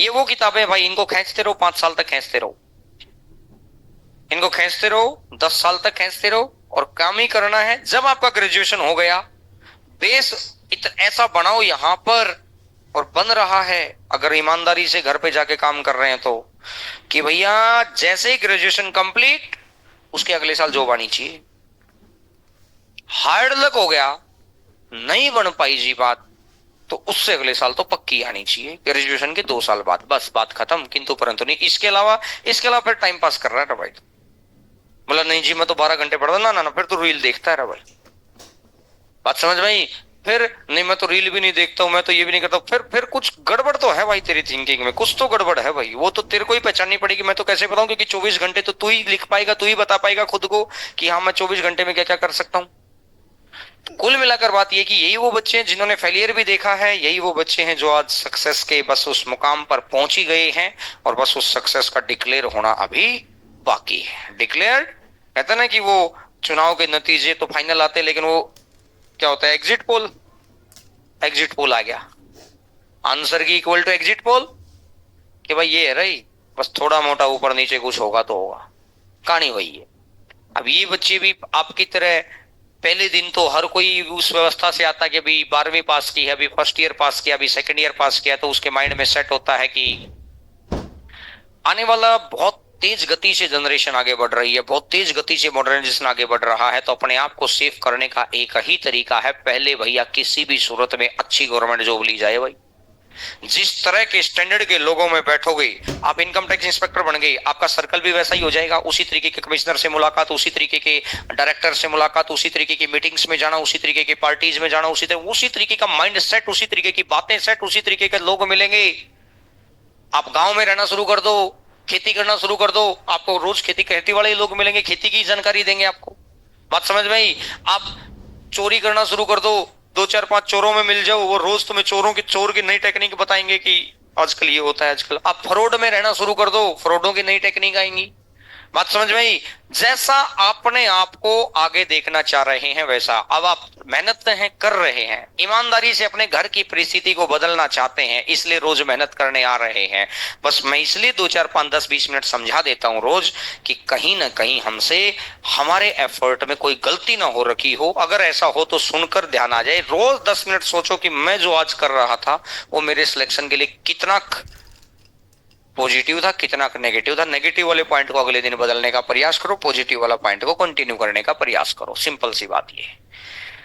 ये वो किताबें भाई, इनको खींचते रहो, 5 साल तक खींचते रहो, इनको खींचते रहो, 10 साल तक खींचते रहो, और काम ही करना है। जब आपका ग्रेजुएशन हो गया, बेस ऐसा बनाओ यहां पर, और बन रहा है, अगर ईमानदारी से घर पे जाके काम कर रहे हैं तो, कि भैया जैसे ही ग्रेजुएशन कंप्लीट, उसके अगले साल जॉब आनी चाहिए। हार्ड लक हो गया, नहीं बन पाई जी बात, तो उससे अगले साल तो पक्की आनी चाहिए, ग्रेजुएशन के 2 साल बाद, बस बात खत्म, किंतु परंतु नहीं। इसके अलावा फिर टाइम पास कर रहा है ना भाई, बोला नहीं जी मैं तो 12 घंटे पढ़ता, ना ना ना, फिर तो रील देखता है भाई। बात समझ भाई। फिर नहीं मैं तो रील भी नहीं देखता हूं, मैं तो ये भी नहीं करता, फिर कुछ गड़बड़ तो है भाई, तेरी थिंकिंग में कुछ तो गड़बड़ है भाई, वो तो तेरे को ही पहचाननी पड़ेगी। मैं तो कैसे बताऊं, क्योंकि 24 घंटे तो तू ही लिख पाएगा, तू ही बता पाएगा खुद को कि हाँ मैं 24 घंटे में क्या क्या कर सकता हूँ। तो कुल मिलाकर बात यह कि यही वो बच्चे हैं जिन्होंने फेलियर भी देखा है, यही वो बच्चे हैं जो आज सक्सेस के बस उस मुकाम पर पहुंच ही गए हैं, और बस उस सक्सेस का डिक्लेयर होना अभी बाकी है। डिक्लेयर कहते ना कि वो चुनाव के नतीजे तो फाइनल आते हैं, लेकिन वो क्या होता है, एग्जिट पोल। एग्जिट पोल आ गया, आंसर की इक्वल टू एग्जिट पोल, कि भाई ये है रही, बस थोड़ा मोटा ऊपर नीचे कुछ होगा तो होगा, कहानी वही है। अब ये बच्चे भी आपकी तरह पहले दिन तो हर कोई उस व्यवस्था से आता है कि अभी 12वीं पास की है, अभी फर्स्ट ईयर पास किया, अभी सेकंड ईयर पास किया, तो उसके माइंड में सेट होता है कि आने वाला बहुत तेज गति से जनरेशन आगे बढ़ रही है, बहुत तेज गति से मॉडर्नाइजेशन आगे बढ़ रहा है, तो अपने आप को सेव करने का एक ही तरीका है, पहले भैया किसी भी सूरत में अच्छी गवर्नमेंट जॉब ली जाए भाई। जिस तरह के स्टैंडर्ड के लोगों में बैठोगे, आप इनकम टैक्स इंस्पेक्टर बन गए, आपका सर्कल भी वैसा ही हो जाएगा, उसी तरीके के कमिश्नर से मुलाकात, उसी तरीके के डायरेक्टर से मुलाकात, उसी तरीके की मीटिंग्स में जाना, उसी तरीके की पार्टीज में जाना, उसी तरीके का माइंड सेट, उसी तरीके की बातें सेट, उसी तरीके के लोग मिलेंगे। आप गांव में रहना शुरू कर दो, खेती करना शुरू कर दो, आपको रोज खेती खेती वाले लोग मिलेंगे, खेती की जानकारी देंगे आपको। बात समझ में आई। आप चोरी करना शुरू कर दो, 2 4 5 चोरों में मिल जाओ, वो रोज तुम्हें चोर की नई टेक्निक बताएंगे कि आजकल ये होता है। आजकल आप फ्रॉड में रहना शुरू कर दो, फ्रॉडों की नई टेक्निक आएंगी। बात समझ में आई। जैसा अपने आप को आगे देखना चाह रहे हैं, वैसा अब आप मेहनत हैं, कर रहे हैं, ईमानदारी से अपने घर की परिस्थिति को बदलना चाहते हैं, इसलिए रोज मेहनत करने आ रहे हैं। बस मैं इसलिए 2 4 5 10 20 मिनट समझा देता हूं रोज, कि कहीं ना कहीं हमसे हमारे एफर्ट में कोई गलती ना हो रखी हो। अगर ऐसा हो तो सुनकर ध्यान आ जाए। रोज 10 मिनट सोचो कि मैं जो आज कर रहा था वो मेरे सिलेक्शन के लिए कितना पॉजिटिव था, कितना नेगेटिव था। नेगेटिव वाले पॉइंट को अगले दिन बदलने का प्रयास करो, पॉजिटिव वाला पॉइंट को कंटिन्यू करने का प्रयास करो। सिंपल सी बात ये है।